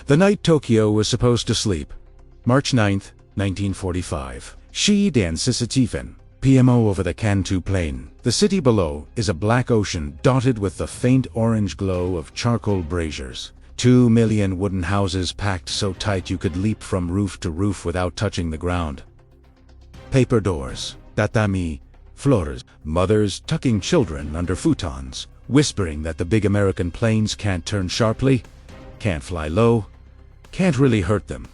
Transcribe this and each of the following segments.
The night Tokyo was supposed to sleep. March 9th, 1945. Shiden Sisatifen, PMO over the Kanto Plain. The city below is a black ocean dotted with the faint orange glow of charcoal braziers. 2 million wooden houses packed so tight you could leap from roof to roof without touching the ground. Paper doors, tatami, floors, mothers tucking children under futons, whispering that the big American planes can't turn sharply, can't fly low, can't really hurt them.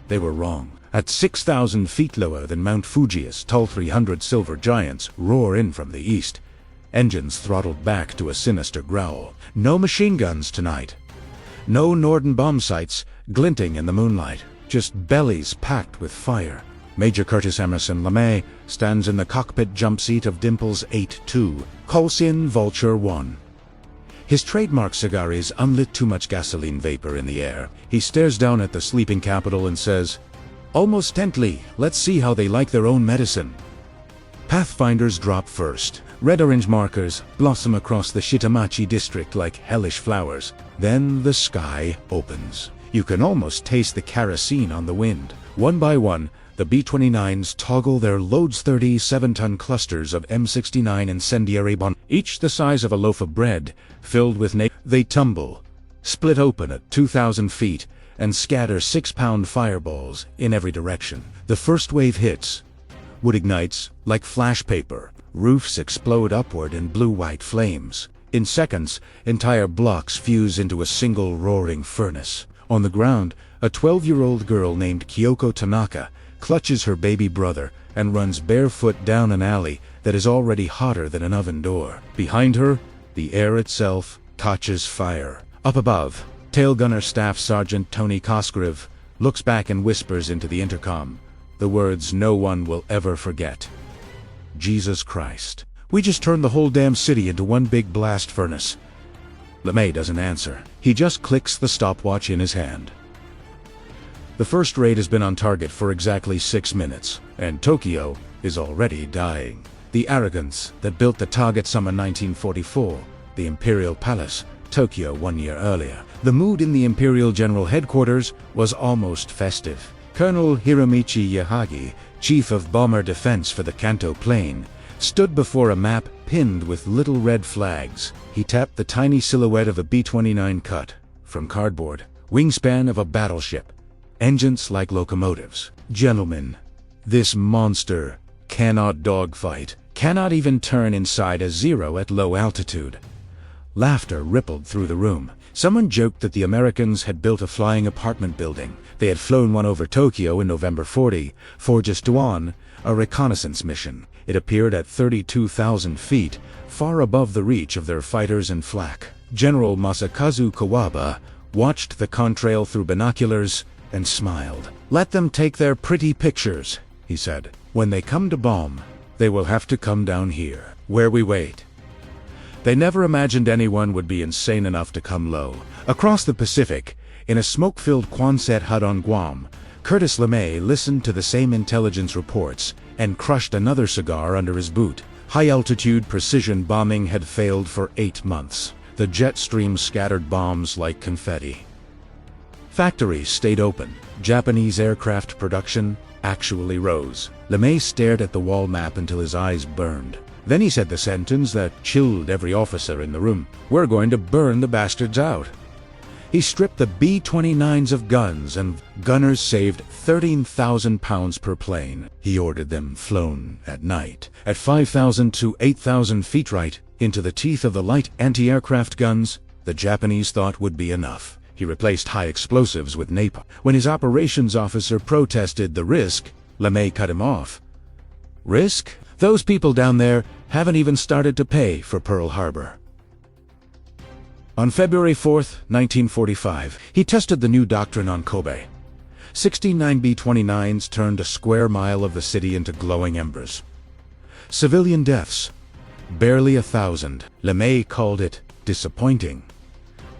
They were wrong. At 6,000 feet lower than Mount Fuji's tall 300 silver giants roar in from the east. Engines throttled back to a sinister growl. No machine guns tonight. No Norden bomb sights glinting in the moonlight. Just bellies packed with fire. Major Curtis LeMay stands in the cockpit jump seat of Dimples 8-2, Colson Vulture 1. His trademark cigar is unlit too much gasoline vapor in the air. He stares down at the sleeping capital and says, "Almost gently, let's see how they like their own medicine." Pathfinders drop first. Red-orange markers blossom across the Shitamachi district like hellish flowers. Then the sky opens. You can almost taste the kerosene on the wind. One by one, the B-29s toggle their loads 37-ton clusters of M69 Incendiary bombs, each the size of a loaf of bread, filled with They tumble, split open at 2,000 feet, and scatter 6-pound fireballs in every direction. The first wave hits. Wood ignites like flash paper. Roofs explode upward in blue-white flames. In seconds, entire blocks fuse into a single roaring furnace. On the ground, a 12-year-old girl named Kyoko Tanaka clutches her baby brother and runs barefoot down an alley that is already hotter than an oven door. Behind her, the air itself catches fire. Up above, Tail Gunner Staff Sergeant Tony Cosgrave looks back and whispers into the intercom, the words no one will ever forget. Jesus Christ. We just turned the whole damn city into one big blast furnace. LeMay doesn't answer. He just clicks the stopwatch in his hand. The first raid has been on target for exactly 6 minutes, and Tokyo is already dying. The arrogance that built the target summer 1944, the Imperial Palace, Tokyo 1 year earlier. The mood in the Imperial General Headquarters was almost festive. Colonel Hiromichi Yahagi, Chief of Bomber Defense for the Kanto Plain, stood before a map pinned with little red flags. He tapped the tiny silhouette of a B-29 cut from cardboard, wingspan of a battleship, engines like locomotives. Gentlemen, this monster cannot dogfight, cannot even turn inside a zero at low altitude. Laughter rippled through the room. Someone joked that the Americans had built a flying apartment building. They had flown one over Tokyo in November 40 for just on a reconnaissance mission. It appeared at 32,000 feet, far above the reach of their fighters and flak. General Masakazu Kawaba watched the contrail through binoculars and smiled. "Let them take their pretty pictures," he said. "When they come to bomb, they will have to come down here, where we wait." They never imagined anyone would be insane enough to come low. Across the Pacific, in a smoke-filled Quonset hut on Guam, Curtis LeMay listened to the same intelligence reports and crushed another cigar under his boot. High-altitude precision bombing had failed for 8 months. The jet stream scattered bombs like confetti. Factories stayed open. Japanese aircraft production actually rose. LeMay stared at the wall map until his eyes burned. Then he said the sentence that chilled every officer in the room. "We're going to burn the bastards out." He stripped the B-29s of guns, and gunners saved 13,000 pounds per plane. He ordered them flown at night, at 5,000 to 8,000 feet, right into the teeth of the light anti-aircraft guns the Japanese thought would be enough. He replaced high explosives with napalm. When his operations officer protested the risk, LeMay cut him off. "Risk? Those people down there haven't even started to pay for Pearl Harbor." On February 4th, 1945, he tested the new doctrine on Kobe. 69 B-29s turned a square mile of the city into glowing embers. Civilian deaths, barely 1,000. LeMay called it disappointing.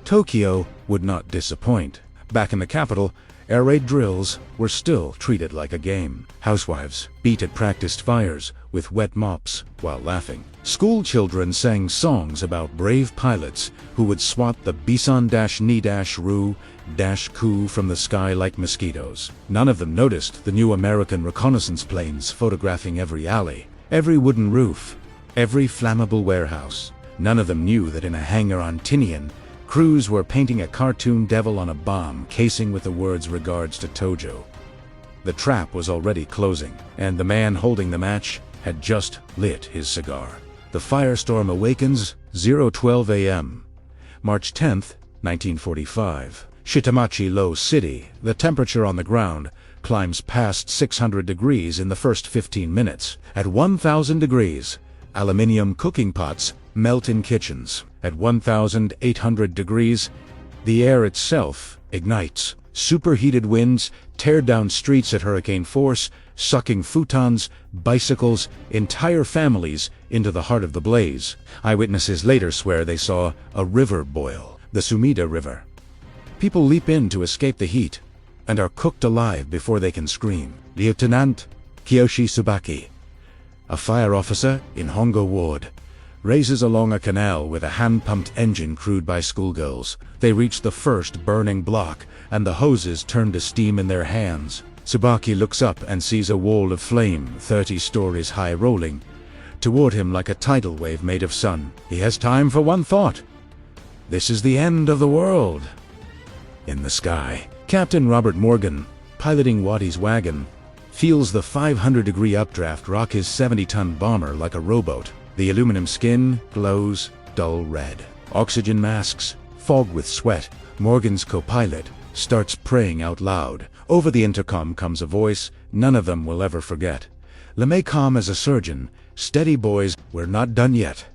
Tokyo would not disappoint. Back in the capital, air raid drills were still treated like a game. Housewives beat at practiced fires with wet mops while laughing. School children sang songs about brave pilots who would swat the Bisan-Ni-Ru-Ku from the sky like mosquitoes. None of them noticed the new American reconnaissance planes photographing every alley, every wooden roof, every flammable warehouse. None of them knew that in a hangar on Tinian, crews were painting a cartoon devil on a bomb casing with the words "Regards to Tojo." The trap was already closing, and the man holding the match had just lit his cigar. The firestorm awakens 0:12 a.m. March 10th, 1945. Shitamachi Low City. The temperature on the ground climbs past 600 degrees in the first 15 minutes. At 1,000 degrees, aluminium cooking pots melt in kitchens. At 1,800 degrees, the air itself ignites. Superheated winds tear down streets at hurricane force, sucking futons, bicycles, entire families into the heart of the blaze. Eyewitnesses later swear they saw a river boil, the Sumida River. People leap in to escape the heat and are cooked alive before they can scream. Lieutenant Kiyoshi Tsubaki, a fire officer in Hongo Ward, races along a canal with a hand-pumped engine crewed by schoolgirls. They reach the first burning block, and the hoses turn to steam in their hands. Tsubaki looks up and sees a wall of flame 30 stories high rolling toward him like a tidal wave made of sun. He has time for one thought. This is the end of the world. In the sky, Captain Robert Morgan, piloting Waddy's wagon, feels the 500-degree updraft rock his 70-ton bomber like a rowboat. The aluminum skin glows dull red. Oxygen masks fog with sweat. Morgan's co-pilot starts praying out loud. Over the intercom comes a voice none of them will ever forget. LeMay calm as a surgeon. Steady, boys, we're not done yet.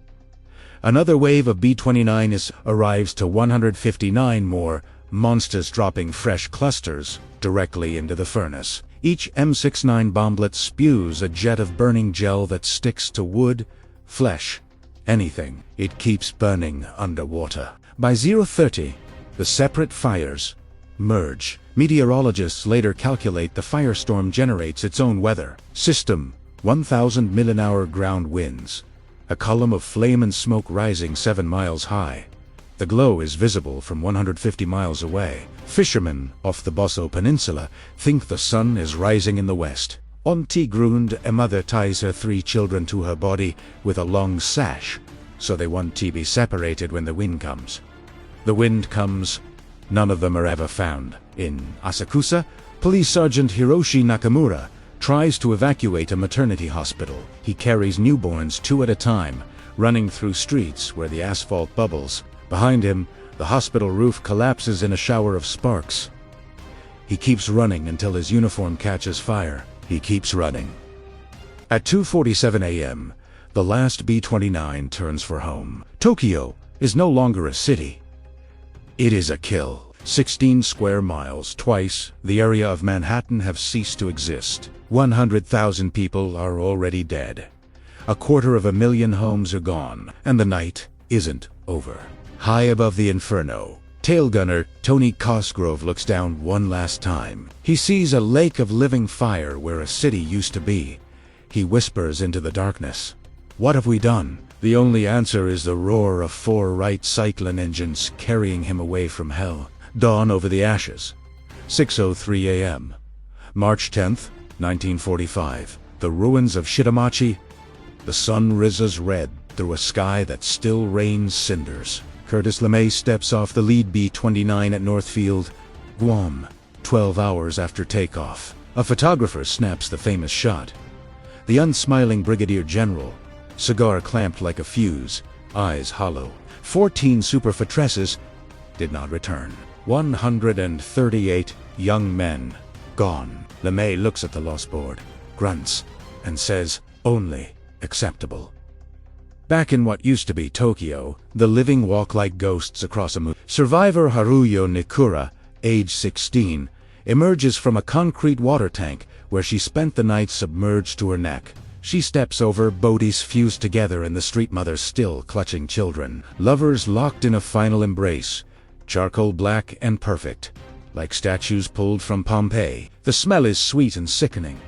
Another wave of B-29s arrives to 159 more, monsters dropping fresh clusters directly into the furnace. Each M69 bomblet spews a jet of burning gel that sticks to wood, flesh, anything. It keeps burning underwater. By 0:30, the separate fires merge. Meteorologists later calculate the firestorm generates its own weather system. 1,000 mile-an-hour ground winds. A column of flame and smoke rising 7 miles high. The glow is visible from 150 miles away. Fishermen off the Bosso Peninsula think the sun is rising in the west. On Tigrund, a mother ties her 3 children to her body with a long sash, so they want to be separated when the wind comes. The wind comes, none of them are ever found. In Asakusa, Police Sergeant Hiroshi Nakamura tries to evacuate a maternity hospital. He carries newborns 2 at a time, running through streets where the asphalt bubbles. Behind him, the hospital roof collapses in a shower of sparks. He keeps running until his uniform catches fire. He keeps running. At 2:47 a.m., the last B-29 turns for home. Tokyo is no longer a city. It is a kill. 16 square miles, twice the area of Manhattan, have ceased to exist. 100,000 people are already dead. 250,000 homes are gone, and the night isn't over. High above the inferno, tail gunner Tony Cosgrove looks down one last time. He sees a lake of living fire where a city used to be. He whispers into the darkness, "What have we done?" The only answer is the roar of 4 Wright Cyclone engines carrying him away from hell. Dawn over the ashes. 6:03 a.m. March 10th, 1945. The ruins of Shitamachi. The sun rises red through a sky that still rains cinders. Curtis LeMay steps off the lead B-29 at Northfield, Guam, 12 hours after takeoff. A photographer snaps the famous shot. The unsmiling brigadier general, cigar clamped like a fuse, eyes hollow. 14 Superfortresses did not return. 138 young men gone. LeMay looks at the loss board, grunts, and says, "Only acceptable." Back in what used to be Tokyo, the living walk like ghosts across a moon. Survivor Haruyo Nikura, age 16, emerges from a concrete water tank where she spent the night submerged to her neck. She steps over, bodies fused together and the street mother still clutching children. Lovers locked in a final embrace, charcoal black and perfect, like statues pulled from Pompeii. The smell is sweet and sickening.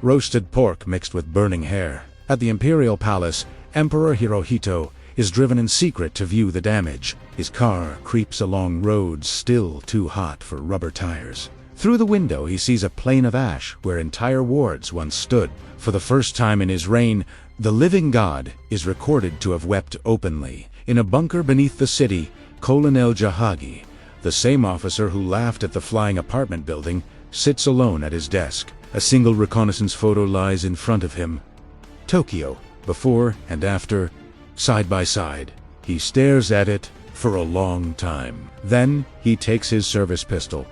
Roasted pork mixed with burning hair. At the Imperial Palace, Emperor Hirohito is driven in secret to view the damage. His car creeps along roads still too hot for rubber tires. Through the window he sees a plain of ash where entire wards once stood. For the first time in his reign, the living god is recorded to have wept openly. In a bunker beneath the city, Colonel Yahagi, the same officer who laughed at the flying apartment building, sits alone at his desk. A single reconnaissance photo lies in front of him. Tokyo, before and after, side by side. He stares at it for a long time. Then he takes his service pistol,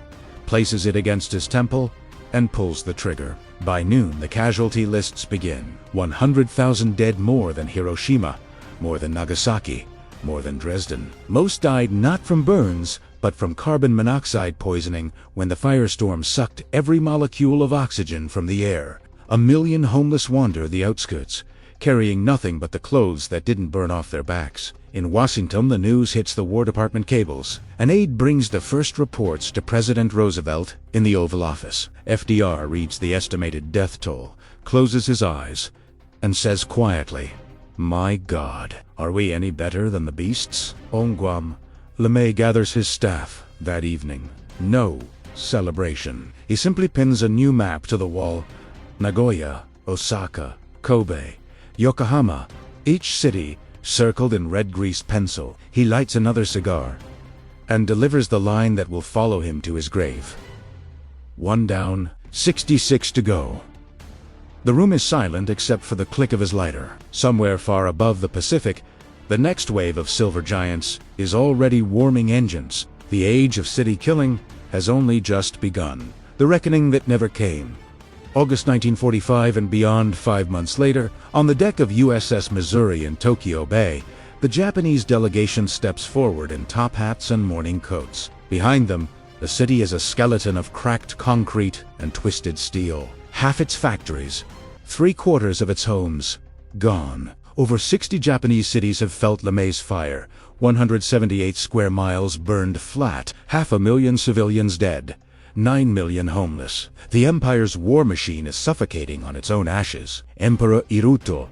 places it against his temple, and pulls the trigger. By noon, the casualty lists begin. 100,000 dead, more than Hiroshima, more than Nagasaki, more than Dresden. Most died not from burns, but from carbon monoxide poisoning when the firestorm sucked every molecule of oxygen from the air. 1 million homeless wander the outskirts, carrying nothing but the clothes that didn't burn off their backs. In Washington, the news hits the War Department cables. An aide brings the first reports to President Roosevelt in the Oval Office. FDR reads the estimated death toll, closes his eyes, and says quietly, "My God, are we any better than the beasts?" On Guam, LeMay gathers his staff that evening. No celebration. He simply pins a new map to the wall. Nagoya, Osaka, Kobe, Yokohama, each city circled in red grease pencil. He lights another cigar and delivers the line that will follow him to his grave. 1 down, 66 to go. The room is silent except for the click of his lighter. Somewhere far above the Pacific, the next wave of silver giants is already warming engines. The age of city killing has only just begun. The reckoning that never came. August 1945 and beyond, 5 months later, on the deck of USS Missouri in Tokyo Bay, the Japanese delegation steps forward in top hats and morning coats. Behind them, the city is a skeleton of cracked concrete and twisted steel. Half its factories, 3/4 of its homes, gone. Over 60 Japanese cities have felt LeMay's fire. 178 square miles burned flat. 500,000 civilians dead. 9 million homeless. The empire's war machine is suffocating on its own ashes. Emperor Hirohito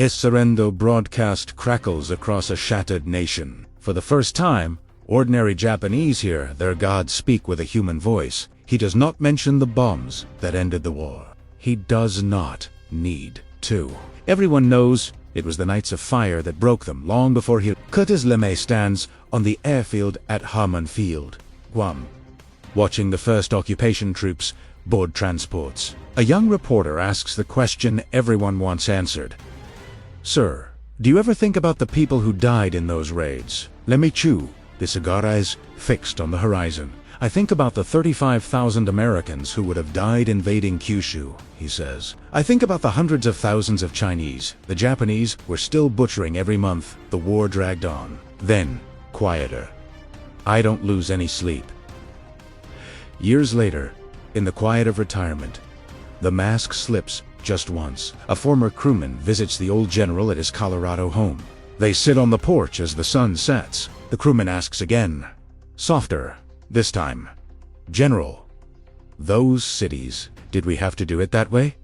Surrendo broadcast crackles across a shattered nation. For the first time, ordinary Japanese hear their god speak with a human voice. He does not mention the bombs that ended the war. He does not need to. Everyone knows it was the nights of fire that broke them long before he. Curtis LeMay stands on the airfield at Harmon Field, Guam, watching the first occupation troops board transports. A young reporter asks the question everyone wants answered. "Sir, do you ever think about the people who died in those raids?" LeMay chew, the cigar eyes fixed on the horizon. "I think about the 35,000 Americans who would have died invading Kyushu," he says. "I think about the hundreds of thousands of Chinese. The Japanese were still butchering every month. The war dragged on." Then, quieter. "I don't lose any sleep." Years later, in the quiet of retirement, the mask slips just once. A former crewman visits the old general at his Colorado home. They sit on the porch as the sun sets. The crewman asks again, softer this time, "General, those cities, did we have to do it that way?"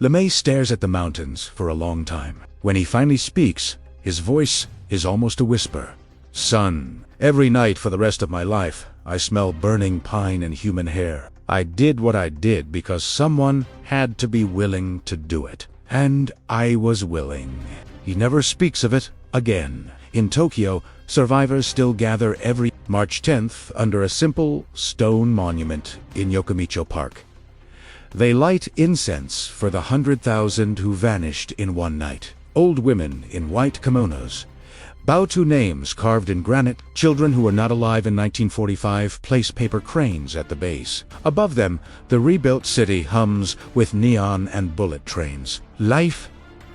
LeMay stares at the mountains for a long time. When he finally speaks, his voice is almost a whisper. "Son, every night for the rest of my life, I smell burning pine and human hair. I did what I did because someone had to be willing to do it. And I was willing." He never speaks of it again. In Tokyo, survivors still gather every March 10th under a simple stone monument in Yokomicho Park. They light incense for the 100,000 who vanished in one night. Old women in white kimonos bow to names carved in granite. Children who were not alive in 1945 place paper cranes at the base. Above them, the rebuilt city hums with neon and bullet trains. Life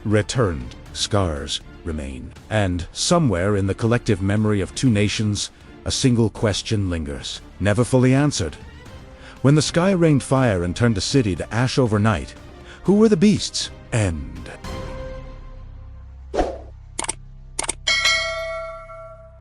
returned. Scars remain. And somewhere in the collective memory of two nations, a single question lingers, never fully answered. When the sky rained fire and turned the city to ash overnight, who were the beasts? End.